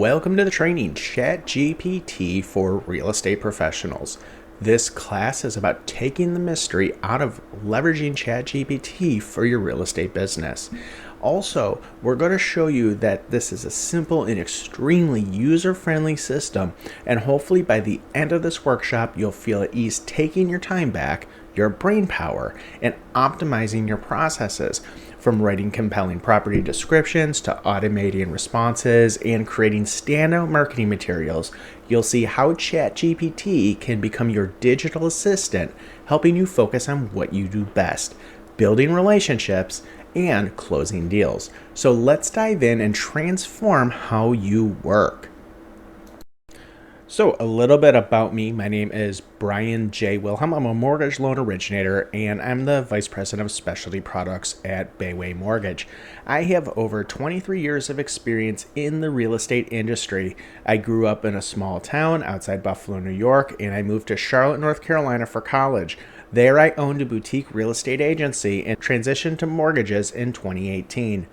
Welcome to the training ChatGPT for real estate professionals. This class is about taking the mystery out of leveraging ChatGPT for your real estate business. Also, we're going to show you that this is a simple and extremely user-friendly system, and hopefully by the end of this workshop, you'll feel at ease taking your time back, your brain power, and optimizing your processes, from writing compelling property descriptions to automating responses and creating standout marketing materials. You'll see how ChatGPT can become your digital assistant, helping you focus on what you do best, building relationships and closing deals. So let's dive in and transform how you work. So a little bit about me. My name is Brian J. Wilhelm. I'm a mortgage loan originator, and I'm the Vice President of Specialty Products at Bayway Mortgage. I have over 23 years of experience in the real estate industry. I grew up in a small town outside Buffalo, New York, and I moved to Charlotte, North Carolina for college. There I owned a boutique real estate agency and transitioned to mortgages in 2018.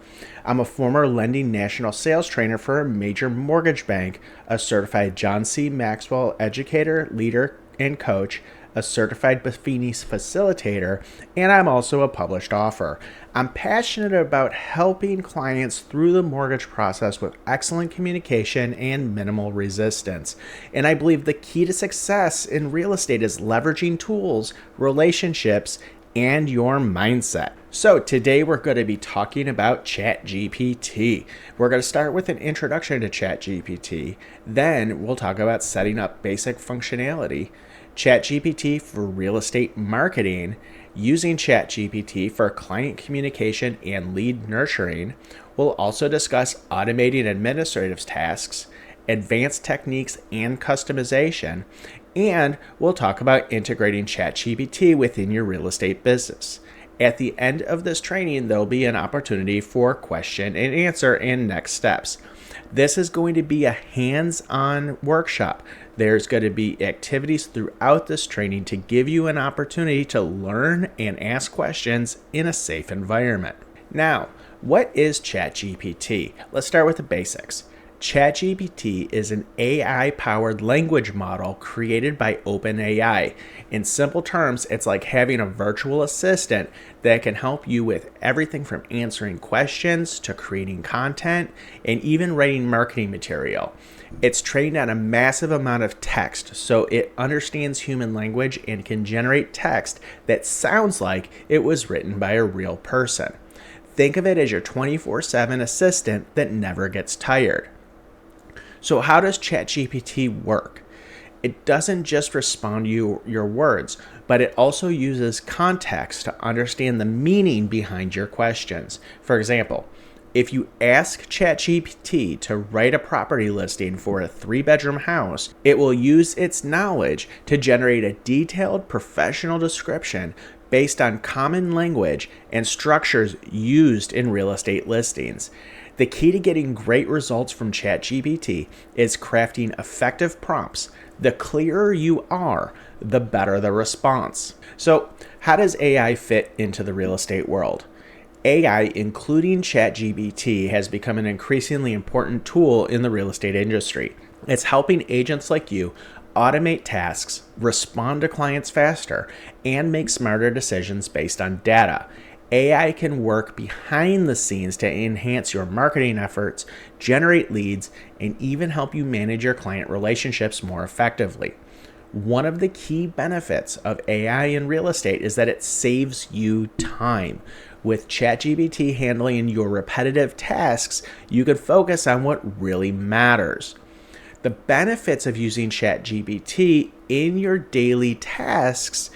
I'm a former lending national sales trainer for a major mortgage bank, a certified John C. Maxwell educator, leader, and coach, a certified Buffini facilitator, and I'm also a published author. I'm passionate about helping clients through the mortgage process with excellent communication and minimal resistance. And I believe the key to success in real estate is leveraging tools, relationships, and your mindset. So today we're going to be talking about ChatGPT. We're going to start with an introduction to ChatGPT. Then we'll talk about setting up basic functionality, ChatGPT for real estate marketing, using ChatGPT for client communication and lead nurturing. We'll also discuss automating administrative tasks, advanced techniques and customization, and we'll talk about integrating ChatGPT within your real estate business. At the end of this training, there'll be an opportunity for question and answer and next steps. This is going to be a hands-on workshop. There's going to be activities throughout this training to give you an opportunity to learn and ask questions in a safe environment. Now, what is ChatGPT? Let's start with the basics. ChatGPT is an AI-powered language model created by OpenAI. In simple terms, it's like having a virtual assistant that can help you with everything from answering questions to creating content and even writing marketing material. It's trained on a massive amount of text, so it understands human language and can generate text that sounds like it was written by a real person. Think of it as your 24/7 assistant that never gets tired. So how does ChatGPT work? It doesn't just respond to your words, but it also uses context to understand the meaning behind your questions. For example, if you ask ChatGPT to write a property listing for a 3-bedroom house, it will use its knowledge to generate a detailed professional description based on common language and structures used in real estate listings. The key to getting great results from ChatGPT is crafting effective prompts. The clearer you are, the better the response. So, how does AI fit into the real estate world? AI, including ChatGPT, has become an increasingly important tool in the real estate industry. It's helping agents like you automate tasks, respond to clients faster, and make smarter decisions based on data. AI can work behind the scenes to enhance your marketing efforts, generate leads, and even help you manage your client relationships more effectively. One of the key benefits of AI in real estate is that it saves you time. With ChatGPT handling your repetitive tasks, you can focus on what really matters. The benefits of using ChatGPT in your daily tasks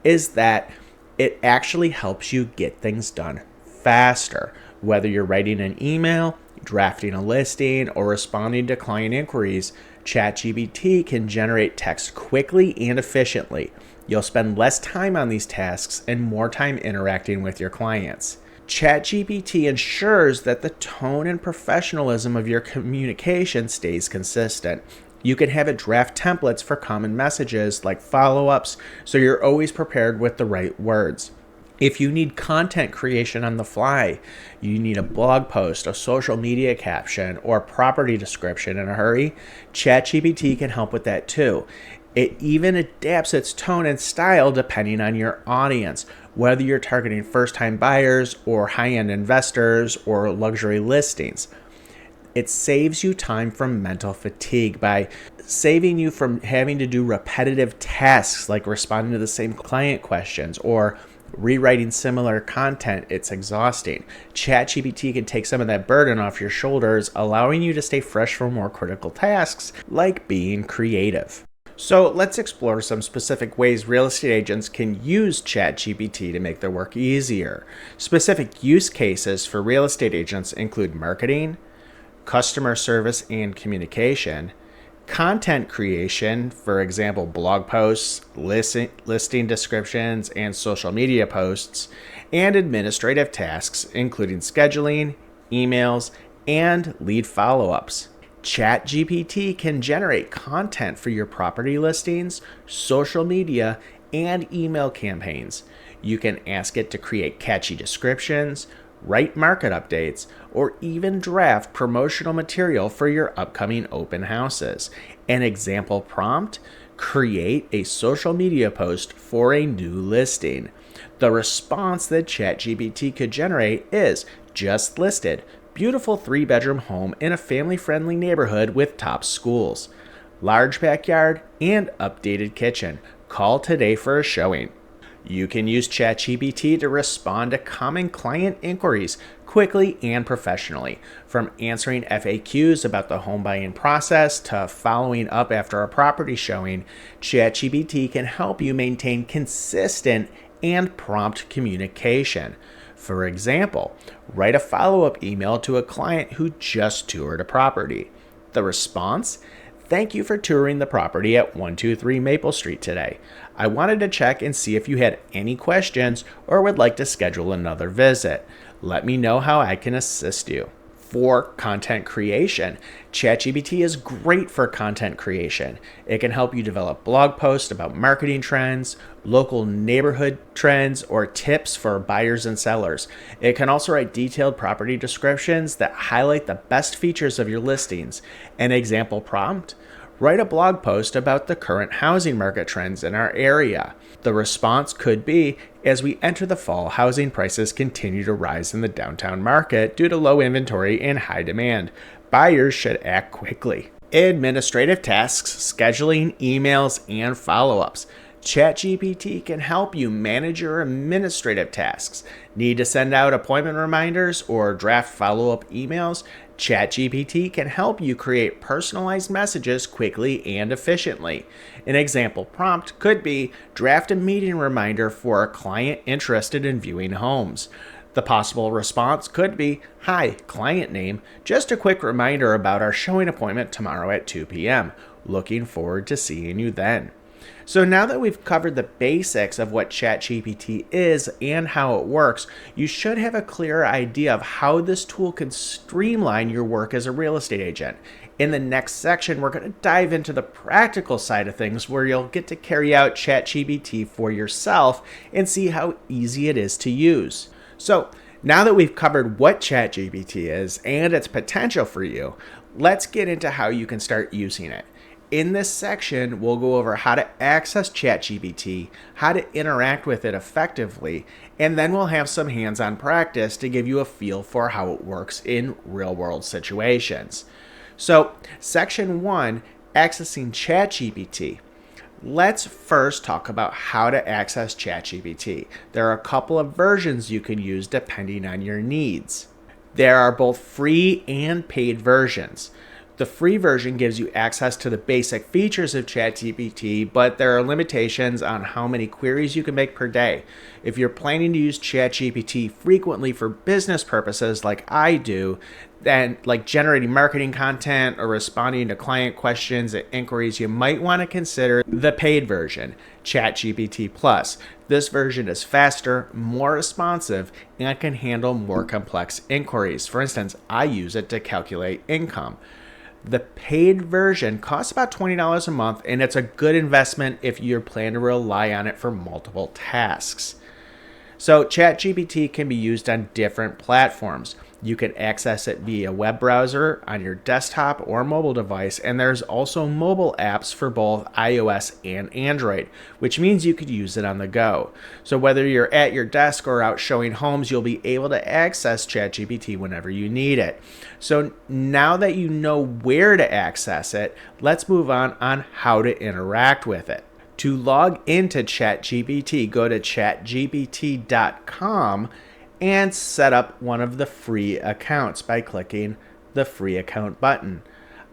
is that it actually helps you get things done faster. Whether you're writing an email, drafting a listing, or responding to client inquiries, ChatGPT can generate text quickly and efficiently. You'll spend less time on these tasks and more time interacting with your clients. ChatGPT ensures that the tone and professionalism of your communication stays consistent. You can have it draft templates for common messages like follow-ups, so you're always prepared with the right words. If you need content creation on the fly, you need a blog post, a social media caption, or property description in a hurry, ChatGPT can help with that too. It even adapts its tone and style depending on your audience, whether you're targeting first-time buyers or high-end investors or luxury listings. It saves you time from mental fatigue by saving you from having to do repetitive tasks like responding to the same client questions or rewriting similar content. It's exhausting. ChatGPT can take some of that burden off your shoulders, allowing you to stay fresh for more critical tasks like being creative. So let's explore some specific ways real estate agents can use ChatGPT to make their work easier. Specific use cases for real estate agents include marketing, customer service and communication, content creation, for example, blog posts, listing descriptions, and social media posts, and administrative tasks, including scheduling, emails, and lead follow-ups. ChatGPT can generate content for your property listings, social media, and email campaigns. You can ask it to create catchy descriptions, write market updates, or even draft promotional material for your upcoming open houses. An example prompt: create a social media post for a new listing. The response that ChatGPT could generate is just listed. Beautiful 3-bedroom home in a family-friendly neighborhood with top schools. Large backyard and updated kitchen. Call today for a showing. You can use ChatGPT to respond to common client inquiries quickly and professionally. From answering FAQs about the home buying process to following up after a property showing, ChatGPT can help you maintain consistent and prompt communication. For example, write a follow-up email to a client who just toured a property. The response: thank you for touring the property at 123 Maple Street today. I wanted to check and see if you had any questions or would like to schedule another visit. Let me know how I can assist you. For content creation, ChatGPT is great for content creation. It can help you develop blog posts about marketing trends, local neighborhood trends, or tips for buyers and sellers. It can also write detailed property descriptions that highlight the best features of your listings. An example prompt: write a blog post about the current housing market trends in our area. The response could be: as we enter the fall, housing prices continue to rise in the downtown market due to low inventory and high demand. Buyers should act quickly. Administrative tasks, scheduling, emails, and follow-ups. ChatGPT can help you manage your administrative tasks. Need to send out appointment reminders or draft follow-up emails? ChatGPT can help you create personalized messages quickly and efficiently. An example prompt could be: draft a meeting reminder for a client interested in viewing homes. The possible response could be: hi, client name, just a quick reminder about our showing appointment tomorrow at 2 p.m. Looking forward to seeing you then. So now that we've covered the basics of what ChatGPT is and how it works, you should have a clearer idea of how this tool can streamline your work as a real estate agent. In the next section, we're going to dive into the practical side of things where you'll get to carry out ChatGPT for yourself and see how easy it is to use. So now that we've covered what ChatGPT is and its potential for you, let's get into how you can start using it. In this section, we'll go over how to access ChatGPT, how to interact with it effectively, and then we'll have some hands-on practice to give you a feel for how it works in real-world situations. So, Section 1, Accessing ChatGPT. Let's first talk about how to access ChatGPT. There are a couple of versions you can use depending on your needs. There are both free and paid versions. The free version gives you access to the basic features of ChatGPT, but there are limitations on how many queries you can make per day. If you're planning to use ChatGPT frequently for business purposes like I do, then like generating marketing content or responding to client questions and inquiries, you might want to consider the paid version, ChatGPT Plus. This version is faster, more responsive, and can handle more complex inquiries. For instance, I use it to calculate income. The paid version costs about $20 a month, and it's a good investment if you plan to rely on it for multiple tasks. So ChatGPT can be used on different platforms. You can access it via web browser on your desktop or mobile device, and there's also mobile apps for both iOS and Android, which means you could use it on the go. So whether you're at your desk or out showing homes, you'll be able to access ChatGPT whenever you need it. So now that you know where to access it, let's move on how to interact with it. To log into ChatGPT, go to chatgpt.com and set up one of the free accounts by clicking the free account button.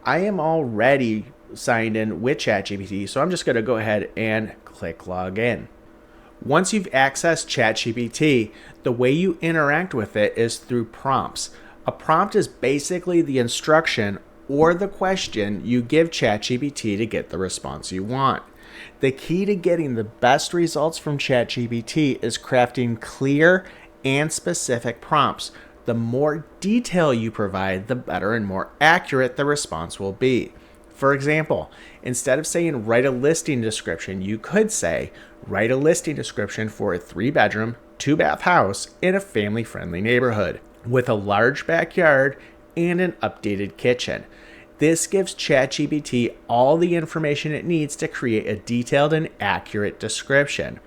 I am already signed in with ChatGPT, so I'm just going to go ahead and click log in. Once you've accessed ChatGPT, the way you interact with it is through prompts. A prompt is basically the instruction or the question you give ChatGPT to get the response you want. The key to getting the best results from ChatGPT is crafting clear and specific prompts. The more detail you provide, the better and more accurate the response will be. For example, instead of saying write a listing description, you could say write a listing description for a 3-bedroom, 2-bath house in a family-friendly neighborhood with a large backyard and an updated kitchen. This gives ChatGPT all the information it needs to create a detailed and accurate description.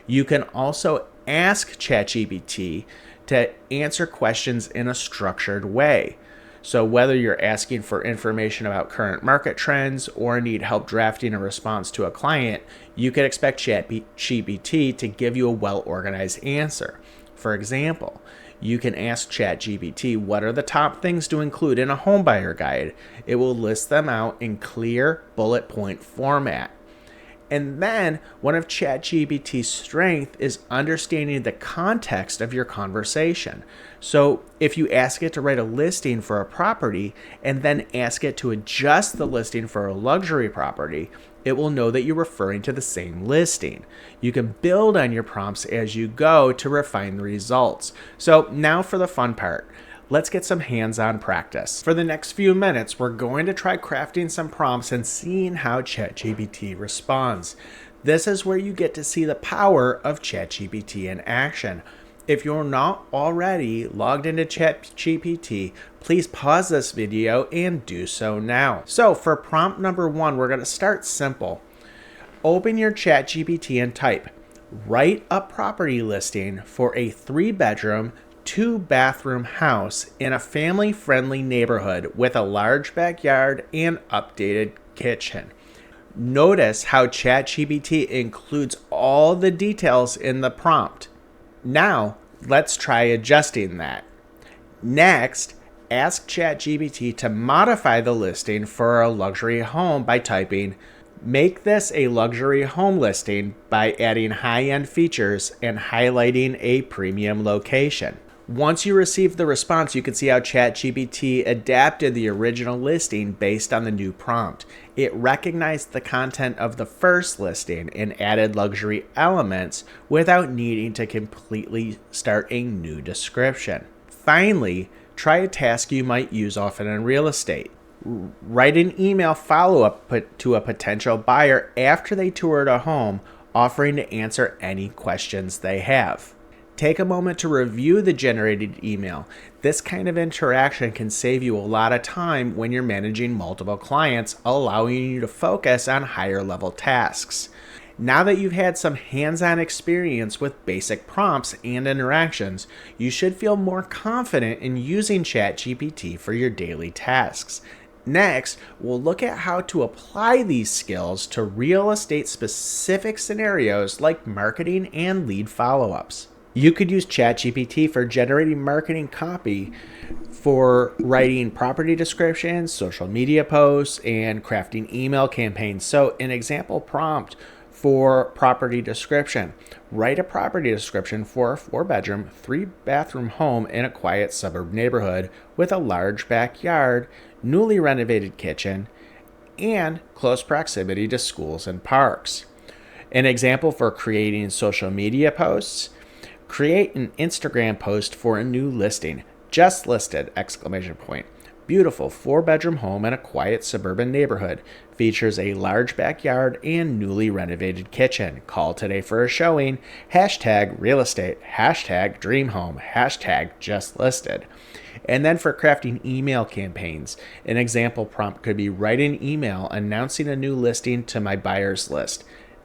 You can also ask ChatGPT to answer questions in a structured way. So whether you're asking for information about current market trends or need help drafting a response to a client, you can expect ChatGPT to give you a well-organized answer. For example, you can ask ChatGPT what are the top things to include in a homebuyer guide. It will list them out in clear bullet point format. And then one of ChatGPT's strengths is understanding the context of your conversation. So if you ask it to write a listing for a property and then ask it to adjust the listing for a luxury property, it will know that you're referring to the same listing. You can build on your prompts as you go to refine the results. So now for the fun part. Let's get some hands-on practice. For the next few minutes, we're going to try crafting some prompts and seeing how ChatGPT responds. This is where you get to see the power of ChatGPT in action. If you're not already logged into ChatGPT, please pause this video and do so now. So for prompt number 1, we're going to start simple. Open your ChatGPT and type, write a property listing for a 3-bedroom, 2-bathroom house in a family-friendly neighborhood with a large backyard and updated kitchen. Notice how ChatGPT includes all the details in the prompt. Now, let's try adjusting that. Next, ask ChatGPT to modify the listing for a luxury home by typing, make this a luxury home listing by adding high-end features and highlighting a premium location. Once you receive the response, you can see how ChatGPT adapted the original listing based on the new prompt. It recognized the content of the first listing and added luxury elements without needing to completely start a new description. Finally, try a task you might use often in real estate. Write an email follow-up to a potential buyer after they toured a home, offering to answer any questions they have. Take a moment to review the generated email. This kind of interaction can save you a lot of time when you're managing multiple clients, allowing you to focus on higher level tasks. Now that you've had some hands-on experience with basic prompts and interactions, you should feel more confident in using ChatGPT for your daily tasks. Next, we'll look at how to apply these skills to real estate specific scenarios like marketing and lead follow-ups. You could use ChatGPT for generating marketing copy, for writing property descriptions, social media posts, and crafting email campaigns. So an example prompt for property description. Write a property description for a 4-bedroom, 3-bathroom home in a quiet suburb neighborhood with a large backyard, newly renovated kitchen, and close proximity to schools and parks. An example for creating social media posts. Create an Instagram post for a new listing. Just listed! Beautiful 4-bedroom home in a quiet suburban neighborhood. Features a large backyard and newly renovated kitchen. Call today for a showing. Hashtag real estate. Hashtag dream home. Hashtag just listed. And then for crafting email campaigns, an example prompt could be write an email announcing a new listing to my buyers list.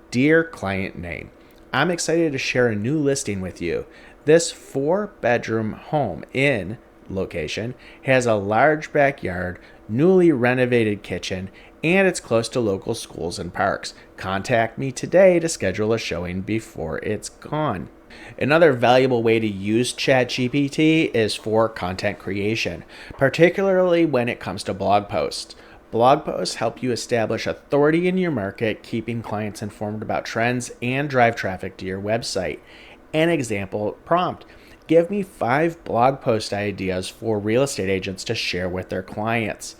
Dear client name, I'm excited to share a new listing with you. This 4-bedroom home in location has a large backyard, newly renovated kitchen, and it's close to local schools and parks. Contact me today to schedule a showing before it's gone. Another valuable way to use ChatGPT is for content creation, particularly when it comes to blog posts. Blog posts help you establish authority in your market, keeping clients informed about trends and drive traffic to your website. An example prompt: give me 5 blog post ideas for real estate agents to share with their clients.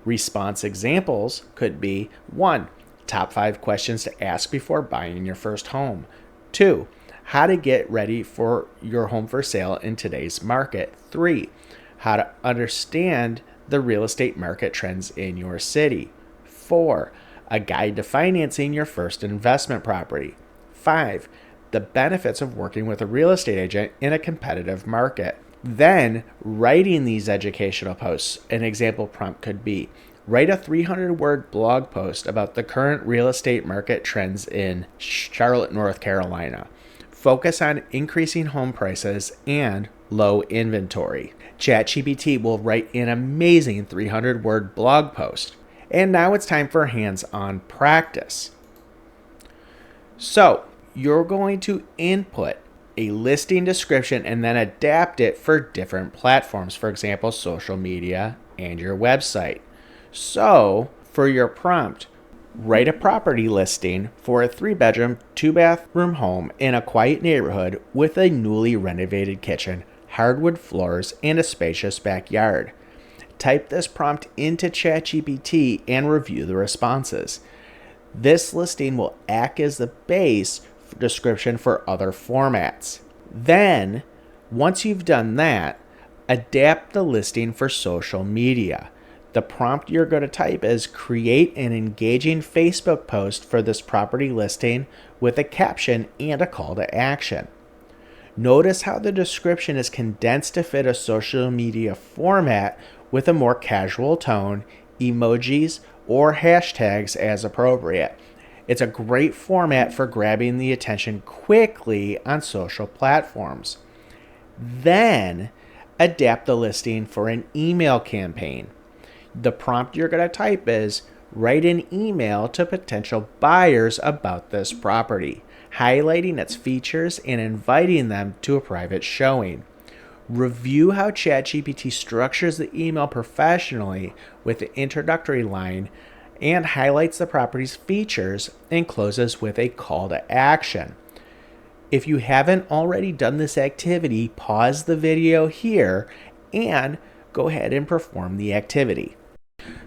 Response examples could be 1. Top 5 questions to ask before buying your first home. 2. How to get ready for your home for sale in today's market. 3. How to understand the real estate market trends in your city. 4. A guide to financing your first investment property. 5. The benefits of working with a real estate agent in a competitive market. Then, writing these educational posts, an example prompt could be, write a 300-word blog post about the current real estate market trends in Charlotte, North Carolina. Focus on increasing home prices and low inventory. ChatGPT will write an amazing 300-word blog post. And now it's time for hands-on practice. So, you're going to input a listing description and then adapt it for different platforms, for example, social media and your website. So, for your prompt, write a property listing for a 3-bedroom, 2-bathroom home in a quiet neighborhood with a newly renovated kitchen, hardwood floors, and a spacious backyard. Type this prompt into ChatGPT and review the responses. This listing will act as the base description for other formats. Then, once you've done that, adapt the listing for social media. The prompt you're going to type is create an engaging Facebook post for this property listing with a caption and a call to action. Notice how the description is condensed to fit a social media format with a more casual tone, emojis, or hashtags as appropriate. It's a great format for grabbing the attention quickly on social platforms. Then, adapt the listing for an email campaign. The prompt you're going to type is, write an email to potential buyers about this property, highlighting its features and inviting them to a private showing. Review how ChatGPT structures the email professionally with the introductory line and highlights the property's features and closes with a call to action. If you haven't already done this activity, pause the video here and go ahead and perform the activity.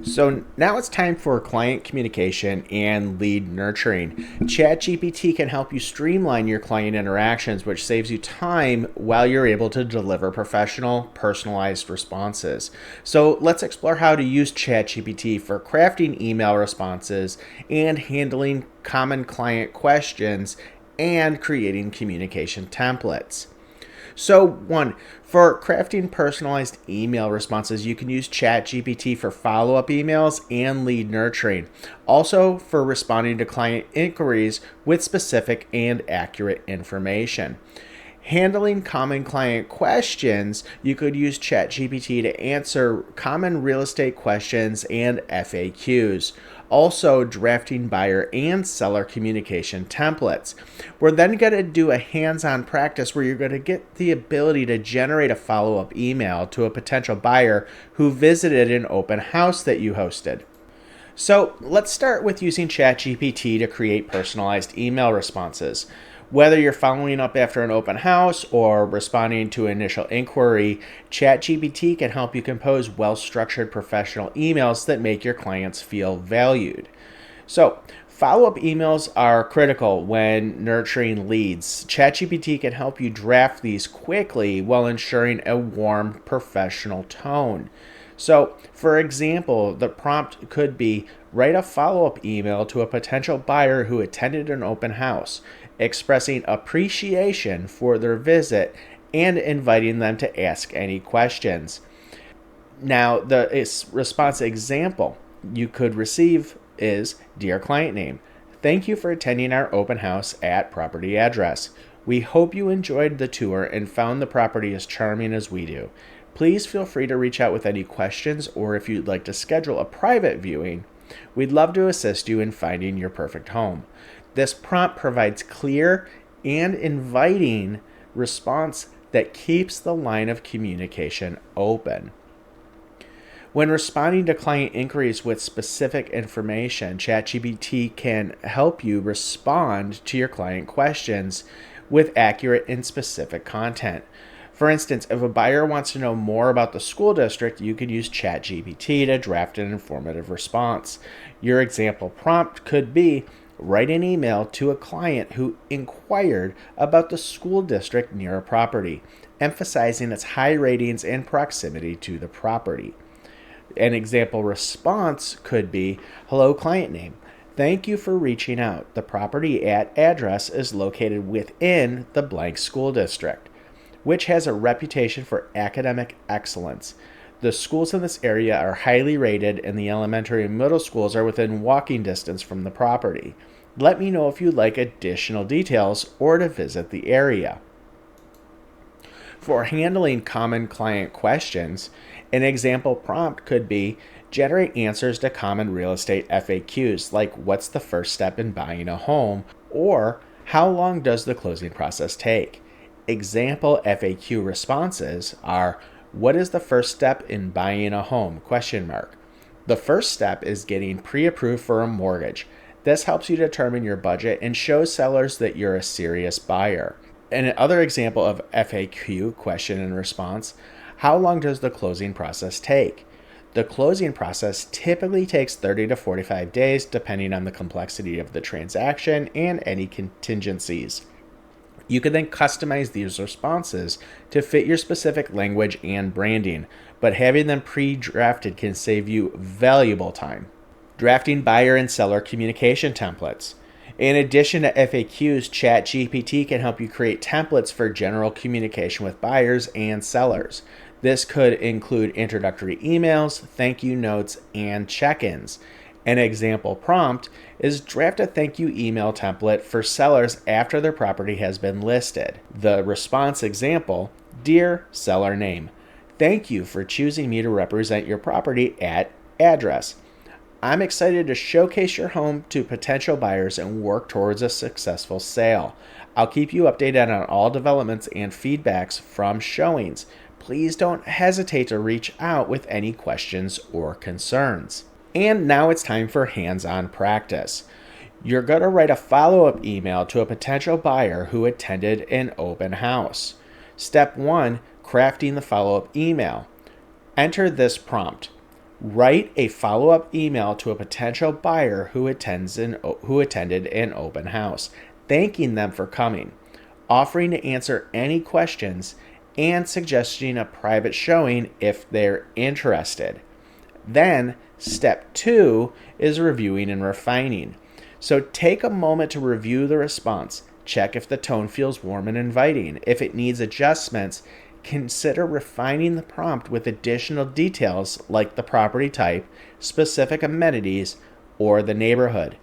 So now it's time for client communication and lead nurturing. ChatGPT can help you streamline your client interactions, which saves you time while you're able to deliver professional, personalized responses. So let's explore how to use ChatGPT for crafting email responses and handling common client questions and creating communication templates. So 1, for crafting personalized email responses, you can use ChatGPT for follow-up emails and lead nurturing. Also for responding to client inquiries with specific and accurate information. Handling common client questions, you could use ChatGPT to answer common real estate questions and FAQs. Also, drafting buyer and seller communication templates. We're then going to do a hands-on practice where you're going to get the ability to generate a follow-up email to a potential buyer who visited an open house that you hosted. So let's start with using ChatGPT to create personalized email responses. Whether you're following up after an open house or responding to an initial inquiry, ChatGPT can help you compose well-structured professional emails that make your clients feel valued. So, follow-up emails are critical when nurturing leads. ChatGPT can help you draft these quickly while ensuring a warm, professional tone. So, for example, the prompt could be write a follow up email to a potential buyer who attended an open house, expressing appreciation for their visit and inviting them to ask any questions. Now, the response example you could receive is Dear client name, thank you for attending our open house at property address. We hope you enjoyed the tour and found the property as charming as we do. Please feel free to reach out with any questions, or if you'd like to schedule a private viewing, we'd love to assist you in finding your perfect home. This prompt provides clear and inviting response that keeps the line of communication open. When responding to client inquiries with specific information, ChatGPT can help you respond to your client questions with accurate and specific content. For instance, if a buyer wants to know more about the school district, you can use ChatGPT to draft an informative response. Your example prompt could be write an email to a client who inquired about the school district near a property, emphasizing its high ratings and proximity to the property. An example response could be, hello client name. Thank you for reaching out. The property at address is located within the blank school district, which has a reputation for academic excellence. The schools in this area are highly rated, and the elementary and middle schools are within walking distance from the property. Let me know if you'd like additional details or to visit the area. For handling common client questions, an example prompt could be generate answers to common real estate FAQs, like what's the first step in buying a home, or how long does the closing process take? Example FAQ responses are, what is the first step in buying a home? The first step is getting pre-approved for a mortgage. This helps you determine your budget and shows sellers that you're a serious buyer. And another example of FAQ question and response, how long does the closing process take? The closing process typically takes 30 to 45 days, depending on the complexity of the transaction and any contingencies. You can then customize these responses to fit your specific language and branding, but having them pre-drafted can save you valuable time. Drafting buyer and seller communication templates. In addition to FAQs, ChatGPT can help you create templates for general communication with buyers and sellers. This could include introductory emails, thank you notes, and check-ins. An example prompt is draft a thank you email template for sellers after their property has been listed. The response example, Dear seller name, thank you for choosing me to represent your property at address. I'm excited to showcase your home to potential buyers and work towards a successful sale. I'll keep you updated on all developments and feedbacks from showings. Please don't hesitate to reach out with any questions or concerns. And now it's time for hands-on practice. You're going to write a follow-up email to a potential buyer who attended an open house. Step 1, crafting the follow-up email. Enter this prompt. Write a follow-up email to a potential buyer who attended an open house, thanking them for coming, offering to answer any questions, and suggesting a private showing if they're interested. Then, step 2 is reviewing and refining. So take a moment to review the response. Check if the tone feels warm and inviting. If it needs adjustments, consider refining the prompt with additional details like the property type, specific amenities, or the neighborhood.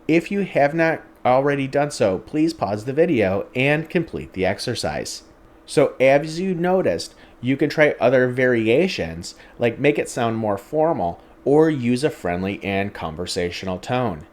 If you have not already done so, please pause the video and complete the exercise. So as you noticed, you can try other variations, like make it sound more formal or use a friendly and conversational tone.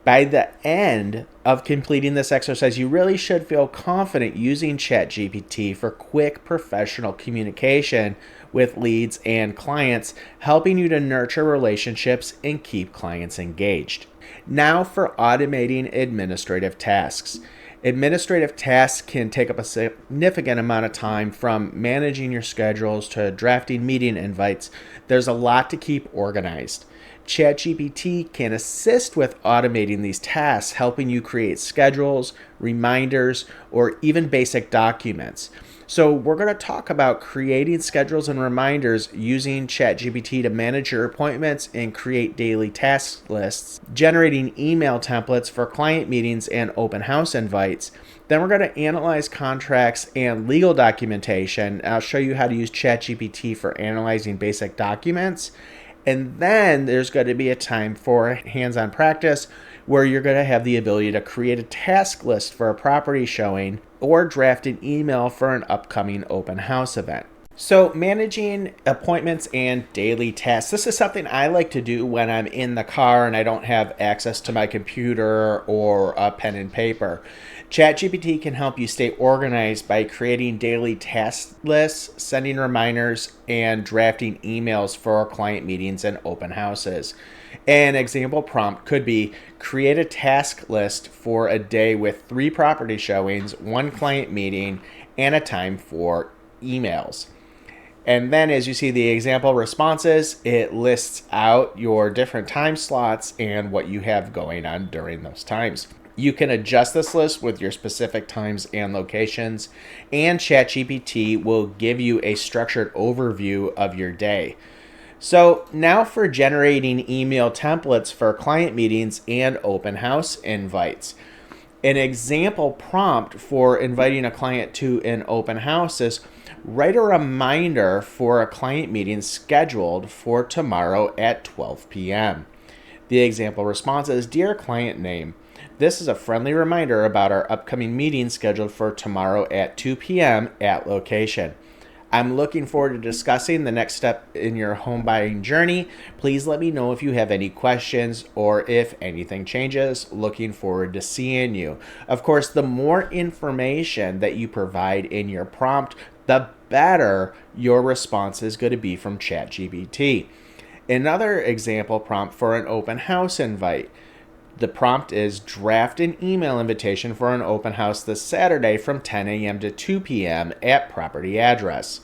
By the end of completing this exercise, you really should feel confident using ChatGPT for quick professional communication with leads and clients, helping you to nurture relationships and keep clients engaged. Now for automating administrative tasks. Administrative tasks can take up a significant amount of time, from managing your schedules to drafting meeting invites. There's a lot to keep organized. ChatGPT can assist with automating these tasks, helping you create schedules, reminders, or even basic documents. So we're going to talk about creating schedules and reminders using ChatGPT to manage your appointments and create daily task lists, generating email templates for client meetings and open house invites. Then we're going to analyze contracts and legal documentation. I'll show you how to use ChatGPT for analyzing basic documents. And then there's going to be a time for hands-on practice where you're going to have the ability to create a task list for a property showing or draft an email for an upcoming open house event. So managing appointments and daily tasks. This is something I like to do when I'm in the car and I don't have access to my computer or a pen and paper. ChatGPT can help you stay organized by creating daily task lists, sending reminders, and drafting emails for client meetings and open houses. An example prompt could be create a task list for a day with 3 property showings, 1 client meeting, and a time for emails. And then as you see the example responses, it lists out your different time slots and what you have going on during those times. You can adjust this list with your specific times and locations, and ChatGPT will give you a structured overview of your day. So now for generating email templates for client meetings and open house invites. An example prompt for inviting a client to an open house is write a reminder for a client meeting scheduled for tomorrow at 12 p.m. The example response is, Dear client name, this is a friendly reminder about our upcoming meeting scheduled for tomorrow at 2 p.m. at location. I'm looking forward to discussing the next step in your home buying journey. Please let me know if you have any questions or if anything changes. Looking forward to seeing you. Of course, the more information that you provide in your prompt, the better your response is going to be from ChatGPT. Another example prompt for an open house invite. The prompt is draft an email invitation for an open house this Saturday from 10 a.m. to 2 p.m. at property address.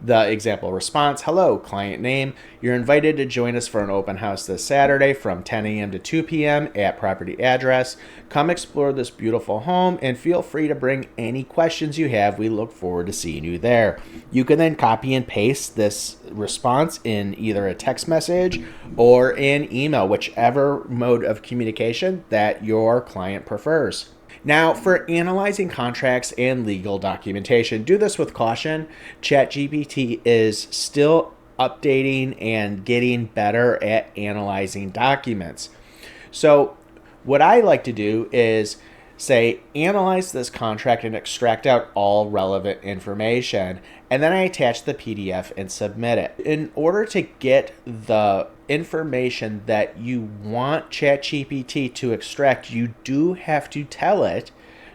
The example response, hello, client name. You're invited to join us for an open house this Saturday from 10 a.m. to 2 p.m. at property address. Come explore this beautiful home and feel free to bring any questions you have. We look forward to seeing you there. You can then copy and paste this response in either a text message or an email, whichever mode of communication that your client prefers. Now, for analyzing contracts and legal documentation, do this with caution. ChatGPT is still updating and getting better at analyzing documents. So what I like to do is say, analyze this contract and extract out all relevant information, and then I attach the PDF and submit it. In order to get the information that you want ChatGPT to extract, you do have to tell it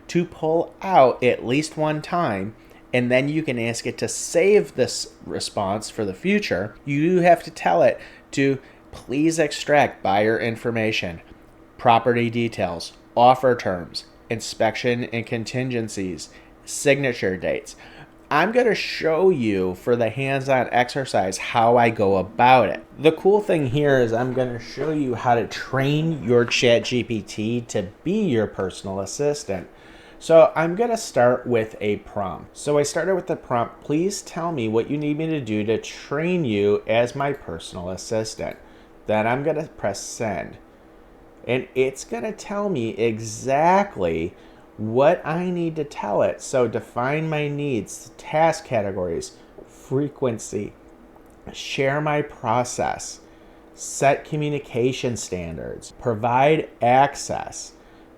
to pull out at least one time, and then you can ask it to save this response for the future. You have to tell it to please extract buyer information, property details, offer terms, inspection and contingencies, signature dates. I'm going to show you for the hands-on exercise how I go about it. The cool thing here is I'm going to show you how to train your ChatGPT to be your personal assistant. So I'm going to start with a prompt. So I started with the prompt, please tell me what you need me to do to train you as my personal assistant. Then I'm going to press send. And it's going to tell me exactly what I need to tell it. So define my needs, task categories, frequency, share my process, set communication standards, provide access,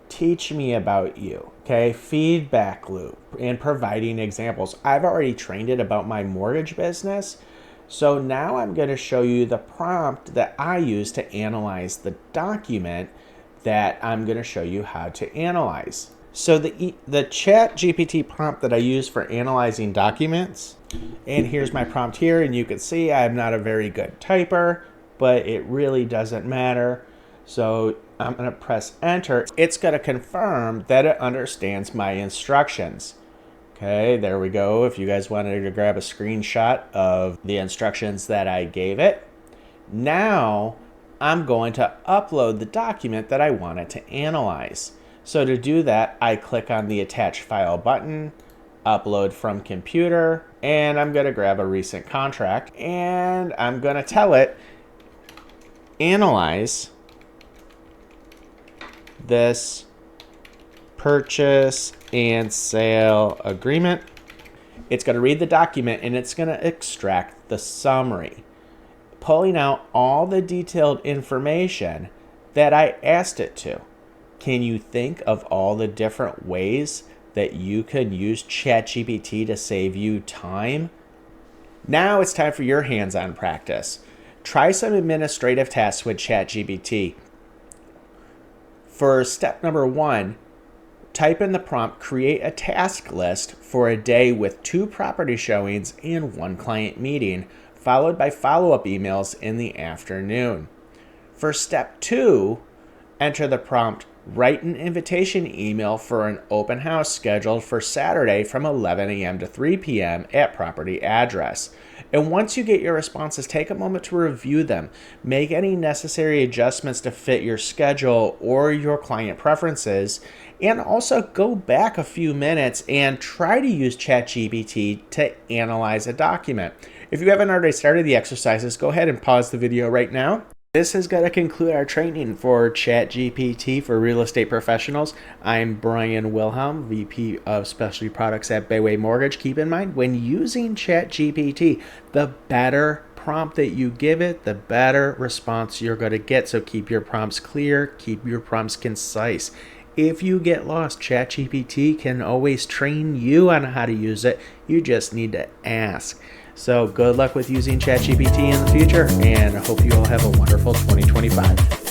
teach me about you, okay, feedback loop, and providing examples. I've already trained it about my mortgage business. So now I'm going to show you the prompt that I use to analyze the document that I'm going to show you how to analyze. So the ChatGPT prompt that I use for analyzing documents, and here's my prompt here, and you can see I'm not a very good typer, but it really doesn't matter. So I'm going to press enter. It's going to confirm that it understands my instructions. Okay, there we go. If you guys wanted to grab a screenshot of the instructions that I gave it. Now I'm going to upload the document that I wanted to analyze. So to do that, I click on the attach file button, upload from computer, and I'm going to grab a recent contract, and I'm going to tell it, analyze this purchase and sale agreement. It's going to read the document and it's going to extract the summary, pulling out all the detailed information that I asked it to. Can you think of all the different ways that you could use ChatGPT to save you time? Now it's time for your hands-on practice. Try some administrative tasks with ChatGPT. For step number 1, type in the prompt, create a task list for a day with 2 property showings and 1 client meeting, followed by follow-up emails in the afternoon. For step 2, enter the prompt, write an invitation email for an open house scheduled for Saturday from 11 a.m. to 3 p.m. at property address. And once you get your responses, take a moment to review them. Make any necessary adjustments to fit your schedule or your client preferences. And also go back a few minutes and try to use ChatGPT to analyze a document. If you haven't already started the exercises, go ahead and pause the video right now. This is going to conclude our training for ChatGPT for real estate professionals. I'm Brian Wilhelm, VP of Specialty Products at Bayway Mortgage. Keep in mind, when using ChatGPT, the better prompt that you give it, the better response you're going to get. So keep your prompts clear, keep your prompts concise. If you get lost, ChatGPT can always train you on how to use it. You just need to ask. So good luck with using ChatGPT in the future, and I hope you all have a wonderful 2025.